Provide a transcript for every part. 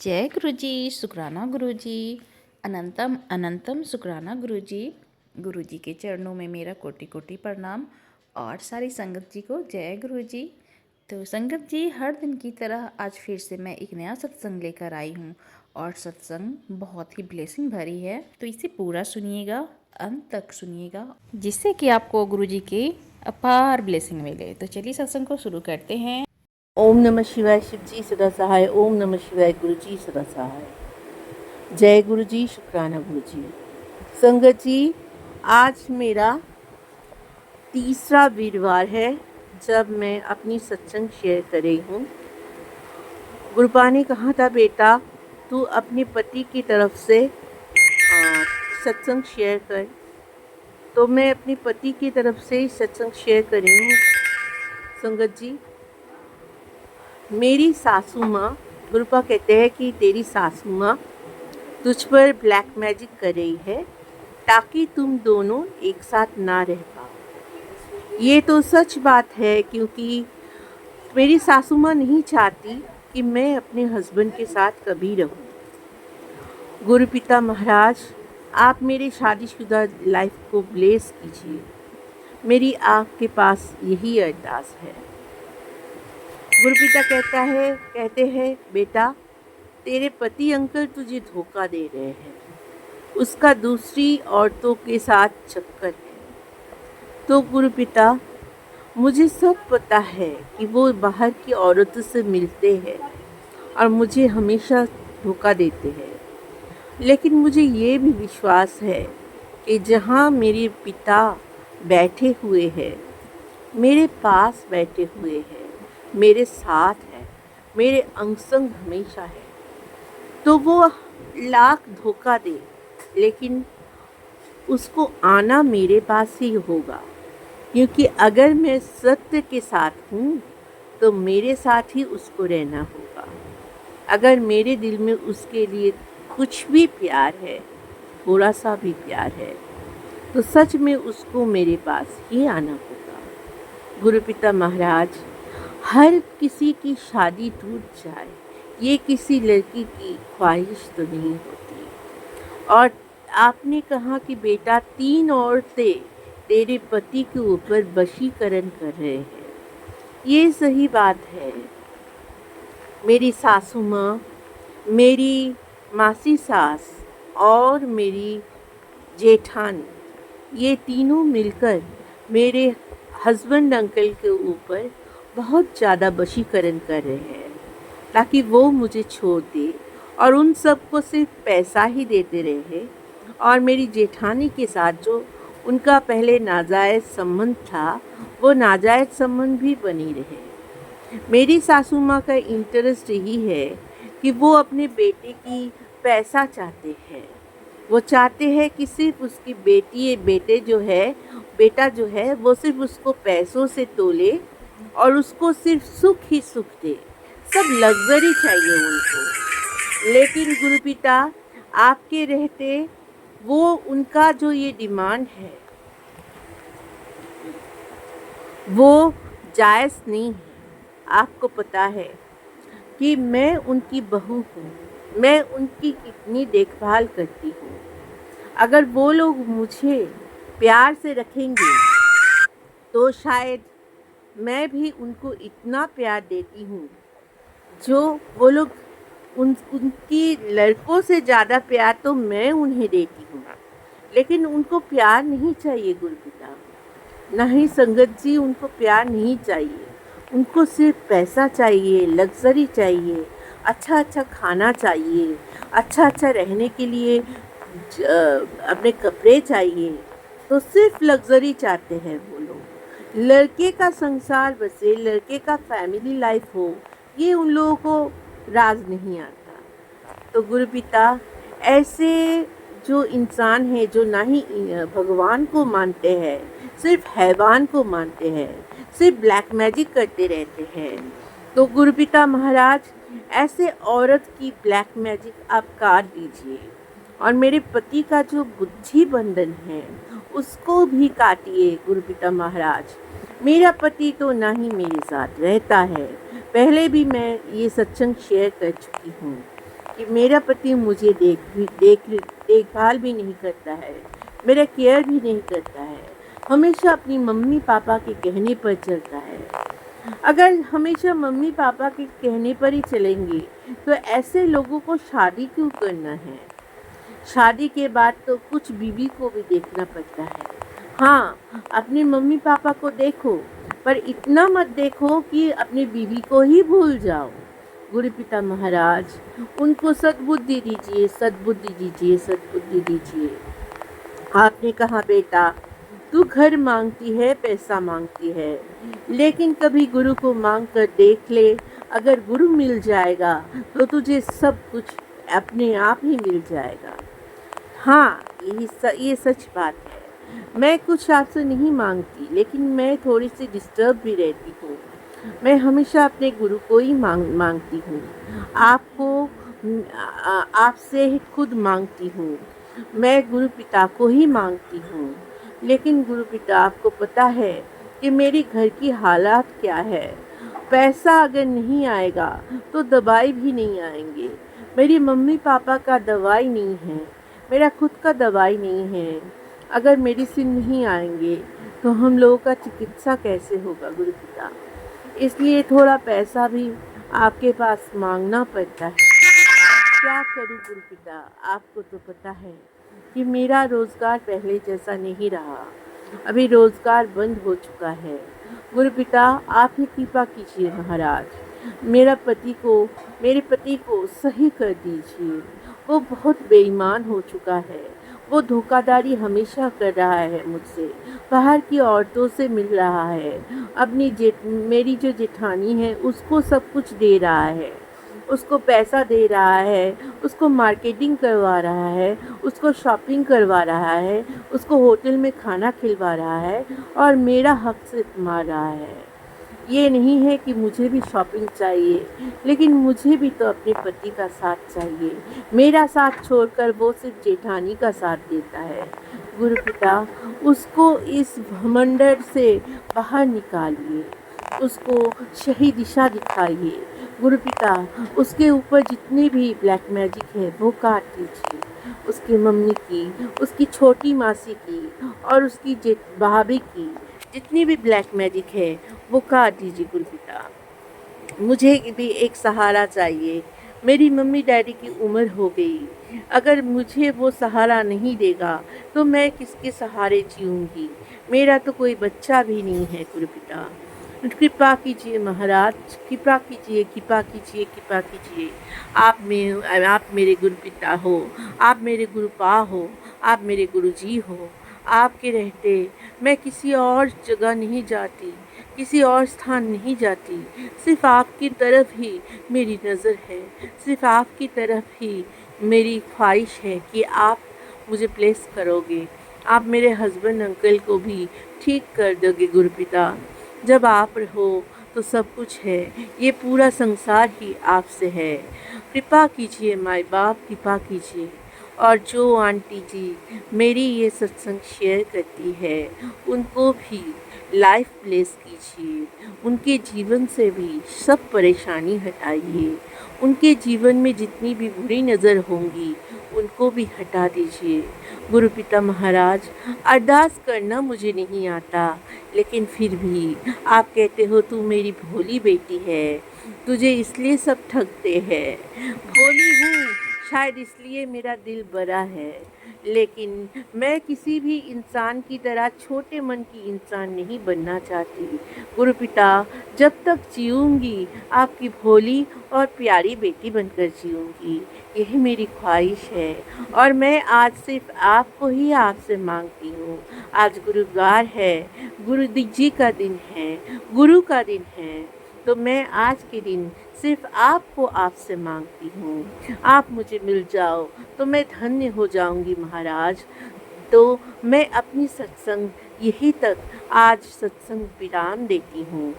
जय गुरु जी, शुक्राना गुरु जी। अनंतम अनंतम शुक्राना गुरु जी के चरणों में मेरा कोटि कोटि प्रणाम और सारी संगत जी को जय गुरु जी। तो संगत जी, हर दिन की तरह आज फिर से मैं एक नया सत्संग लेकर आई हूँ और सत्संग बहुत ही ब्लेसिंग भरी है। तो इसे पूरा सुनिएगा, अंत तक सुनिएगा, जिससे कि आपको गुरु जी की अपार ब्लेसिंग मिले। तो चलिए सत्संग को शुरू करते हैं। ओम नमः शिवाय। शिव जी सदा सहाय। ओम नमः शिवाय। गुरु जी सदा सहाय। जय गुरु जी, शुक्राना गुरु जी। संगत जी, आज मेरा तीसरा वीरवार है जब मैं अपनी सत्संग शेयर कर रही हूँ। गुरुपा ने कहा था, बेटा तू अपने पति की तरफ से सत्संग शेयर कर, तो मैं अपने पति की तरफ से सत्संग शेयर कर रही हूँ। संगत जी, मेरी सासू माँ, गुरुपा कहते हैं कि तेरी सासू माँ तुझ पर ब्लैक मैजिक कर रही है ताकि तुम दोनों एक साथ ना रह पाओ। ये तो सच बात है, क्योंकि मेरी सासू माँ नहीं चाहती कि मैं अपने हस्बैंड के साथ कभी रहूं। गुरु पिता महाराज, आप मेरे शादीशुदा लाइफ को ब्लेस कीजिए। मेरी आपके पास यही अरदास है। गुरुपिता कहते हैं, बेटा तेरे पति अंकल तुझे धोखा दे रहे हैं, उसका दूसरी औरतों के साथ चक्कर है। तो गुरुपिता, मुझे सब पता है कि वो बाहर की औरतों से मिलते हैं और मुझे हमेशा धोखा देते हैं, लेकिन मुझे ये भी विश्वास है कि जहाँ मेरे पिता बैठे हुए हैं, मेरे पास बैठे हुए हैं, मेरे साथ है, मेरे अंग संग हमेशा है, तो वो लाख धोखा दे, लेकिन उसको आना मेरे पास ही होगा। क्योंकि अगर मैं सत्य के साथ हूँ तो मेरे साथ ही उसको रहना होगा। अगर मेरे दिल में उसके लिए कुछ भी प्यार है, थोड़ा सा भी प्यार है, तो सच में उसको मेरे पास ही आना होगा। गुरुपिता महाराज, हर किसी की शादी टूट जाए, ये किसी लड़की की ख्वाहिश तो नहीं होती। और आपने कहा कि बेटा 3 औरतें तेरे पति के ऊपर वशीकरण कर रहे हैं। ये सही बात है। मेरी सासू माँ, मेरी मासी सास और मेरी जेठानी, ये तीनों मिलकर मेरे हस्बैंड अंकल के ऊपर बहुत ज़्यादा वशीकरण कर रहे हैं ताकि वो मुझे छोड़ दे, और उन सबको सिर्फ पैसा ही देते रहे। और मेरी जेठानी के साथ जो उनका पहले नाजायज़ संबंध था, वो नाजायज़ संबंध भी बनी रहे। मेरी सासू माँ का इंटरेस्ट यही है कि वो अपने बेटे की पैसा चाहते हैं। वो चाहते हैं कि सिर्फ उसकी बेटा जो है वो सिर्फ उसको पैसों से तोले और उसको सिर्फ सुख ही सुख दे, सब लग्जरी चाहिए उनको। लेकिन गुरुपिता, आपके रहते वो उनका जो ये डिमांड है वो जायज़ नहीं है। आपको पता है कि मैं उनकी बहू हूँ, मैं उनकी कितनी देखभाल करती हूँ। अगर वो लोग मुझे प्यार से रखेंगे तो शायद मैं भी उनको इतना प्यार देती हूँ जो वो लोग उनकी लड़कों से ज़्यादा प्यार तो मैं उन्हें देती हूँ। लेकिन उनको प्यार नहीं चाहिए गुरुपिता, नहीं संगत जी, उनको प्यार नहीं चाहिए। उनको सिर्फ पैसा चाहिए, लग्जरी चाहिए, अच्छा अच्छा खाना चाहिए, अच्छा अच्छा रहने के लिए अपने कपड़े चाहिए। तो सिर्फ लग्जरी चाहते हैं वो लोग। लड़के का संसार बसे, लड़के का फैमिली लाइफ हो, ये उन लोगों को राज नहीं आता। तो गुरुपिता, ऐसे जो इंसान है जो ना ही भगवान को मानते हैं, सिर्फ हैवान को मानते हैं, सिर्फ ब्लैक मैजिक करते रहते हैं, तो गुरुपिता महाराज, ऐसे औरत की ब्लैक मैजिक आप काट दीजिए और मेरे पति का जो बुद्धि बंधन है उसको भी काटिए गुरुपिता महाराज। मेरा पति तो ना ही मेरे साथ रहता है, पहले भी मैं ये सत्संग शेयर कर चुकी हूँ। कि मेरा पति मुझे देखभाल भी नहीं करता है, मेरा केयर भी नहीं करता है, हमेशा अपनी मम्मी पापा के कहने पर चलता है। अगर हमेशा मम्मी पापा के कहने पर ही चलेंगे तो ऐसे लोगों को शादी क्यों करना है? शादी के बाद तो कुछ बीवी को भी देखना पड़ता है। हाँ, अपने मम्मी पापा को देखो, पर इतना मत देखो कि अपनी बीवी को ही भूल जाओ। गुरु पिता महाराज उनको सद्बुद्धि दीजिए, सद्बुद्धि दीजिए, सद्बुद्धि दीजिए। आपने कहा बेटा तू घर मांगती है, पैसा मांगती है, लेकिन कभी गुरु को मांग कर देख ले, अगर गुरु मिल जाएगा तो तुझे सब कुछ अपने आप ही मिल जाएगा। हाँ, ये सच बात है। मैं कुछ आपसे नहीं मांगती, लेकिन मैं थोड़ी सी डिस्टर्ब भी रहती हूँ। मैं हमेशा अपने गुरु को ही मांगती हूँ। आपसे खुद मांगती हूँ। मैं गुरु पिता को ही मांगती हूँ। लेकिन गुरु पिता आपको पता है कि मेरी घर की हालात क्या है। पैसा अगर नहीं आएगा तो दवाई भी नहीं आएंगे। मेरी मम्मी पापा का दवाई नहीं है, मेरा खुद का दवाई नहीं है। अगर मेडिसिन नहीं आएंगे तो हम लोगों का चिकित्सा कैसे होगा गुरु पिता? इसलिए थोड़ा पैसा भी आपके पास मांगना पड़ता है। क्या करूं गुरु पिता? आपको तो पता है कि मेरा रोज़गार पहले जैसा नहीं रहा। अभी रोज़गार बंद हो चुका है। गुरु पिता आप ही कृपा कीजिए महाराज। मेरे पति को सही कर दीजिए। वो बहुत बेईमान हो चुका है। वो धोखाधड़ी हमेशा कर रहा है मुझसे, बाहर की औरतों से मिल रहा है, मेरी जो जेठानी है उसको सब कुछ दे रहा है, उसको पैसा दे रहा है, उसको मार्केटिंग करवा रहा है, उसको शॉपिंग करवा रहा है, उसको होटल में खाना खिलवा रहा है और मेरा हक से मार रहा है। ये नहीं है कि मुझे भी शॉपिंग चाहिए, लेकिन मुझे भी तो अपने पति का साथ चाहिए। मेरा साथ छोड़कर वो सिर्फ जेठानी का साथ देता है। गुरु पिता उसको इस भमंडर से बाहर निकालिए, उसको सही दिशा दिखाइए। गुरु पिता उसके ऊपर जितनी भी ब्लैक मैजिक है वो काट दीजिए। उसकी मम्मी की, उसकी छोटी मासी की और उसकी भाभी की जितनी भी ब्लैक मैजिक है वो काट दीजिए गुरु पिता। मुझे भी एक सहारा चाहिए। मेरी मम्मी डैडी की उम्र हो गई। अगर मुझे वो सहारा नहीं देगा तो मैं किसके सहारे जीऊँगी? मेरा तो कोई बच्चा भी नहीं है गुरु पिता। कृपा कीजिए महाराज, कृपा कीजिए, कृपा कीजिए, कृपा कीजिए। आप मेरे गुरु पिता हो, आप मेरे गुरुपा हो, आप मेरे गुरुजी हो। आपके रहते मैं किसी और जगह नहीं जाती, किसी और स्थान नहीं जाती। सिर्फ आपकी तरफ ही मेरी नज़र है, सिर्फ आपकी तरफ ही मेरी ख्वाहिश है कि आप मुझे ब्लेस करोगे। आप मेरे हस्बैंड अंकल को भी ठीक कर दोगे गुरु पिता। जब आप हो तो सब कुछ है। ये पूरा संसार ही आपसे है। कृपा कीजिए माय बाप, कृपा कीजिए। और जो आंटी जी मेरी ये सत्संग शेयर करती है उनको भी लाइफ ब्लेस कीजिए। उनके जीवन से भी सब परेशानी हटाइए। उनके जीवन में जितनी भी बुरी नज़र होंगी उनको भी हटा दीजिए। गुरु पिता महाराज अरदास करना मुझे नहीं आता, लेकिन फिर भी आप कहते हो तू मेरी भोली बेटी है, तुझे इसलिए सब ठगते हैं। भोली हूँ शायद इसलिए मेरा दिल बड़ा है, लेकिन मैं किसी भी इंसान की तरह छोटे मन की इंसान नहीं बनना चाहती। गुरु पिता जब तक जीऊँगी आपकी भोली और प्यारी बेटी बनकर जीऊँगी, यही मेरी ख्वाहिश है। और मैं आज सिर्फ आपको ही आपसे मांगती हूँ। आज गुरुवार है, गुरु जी का दिन है, गुरु का दिन है, तो मैं आज के दिन सिर्फ आपको आपसे मांगती हूँ। आप मुझे मिल जाओ तो मैं धन्य हो जाऊँगी महाराज। तो मैं अपनी सत्संग यही तक आज सत्संग विराम देती हूँ।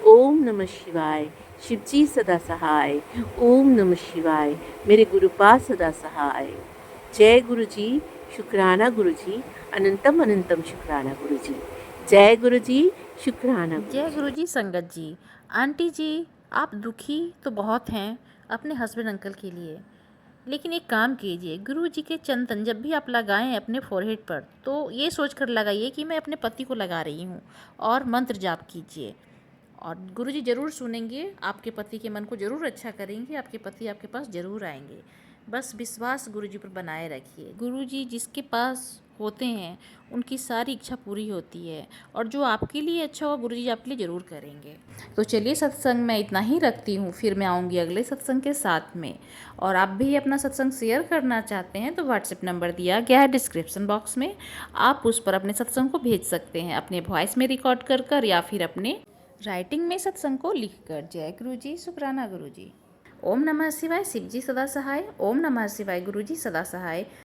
ओम नमः शिवाय। शिवजी सदा सहाय। ओम नमः शिवाय। मेरे गुरुपाद सदा सहाय। जय गुरु जी, शुक्राना गुरु जी, अनंतम अनंतम शुक्राना गुरु जी। जय गुरु जी, शुक्राना गुरु जय जी। गुरु जी। संगत जी, आंटी जी आप दुखी तो बहुत हैं अपने हस्बैंड अंकल के लिए, लेकिन एक काम कीजिए, गुरु जी के चंदन जब भी आप लगाएं अपने फोरहेड पर, तो ये सोचकर लगाइए कि मैं अपने पति को लगा रही हूँ, और मंत्र जाप कीजिए। और गुरु जी ज़रूर सुनेंगे, आपके पति के मन को ज़रूर अच्छा करेंगे, आपके पति आपके पास ज़रूर आएंगे। बस विश्वास गुरु जी पर बनाए रखिए। गुरु जी जिसके पास होते हैं उनकी सारी इच्छा पूरी होती है, और जो आपके लिए अच्छा हो गुरु जी आपके लिए ज़रूर करेंगे। तो चलिए, सत्संग मैं इतना ही रखती हूँ, फिर मैं आऊँगी अगले सत्संग के साथ में। और आप भी अपना सत्संग शेयर करना चाहते हैं तो व्हाट्सएप नंबर दिया गया है डिस्क्रिप्शन बॉक्स में, आप उस पर अपने सत्संग को भेज सकते हैं, अपने वॉइस में रिकॉर्ड कर कर या फिर अपने राइटिंग में सत्संग को लिखकर। जय गुरु जी, शुक्राना गुरु जी। ओम नमः शिवाय, शिव जी सदा सहाय। ओम नमः शिवाय, गुरु जी सदा सहाय।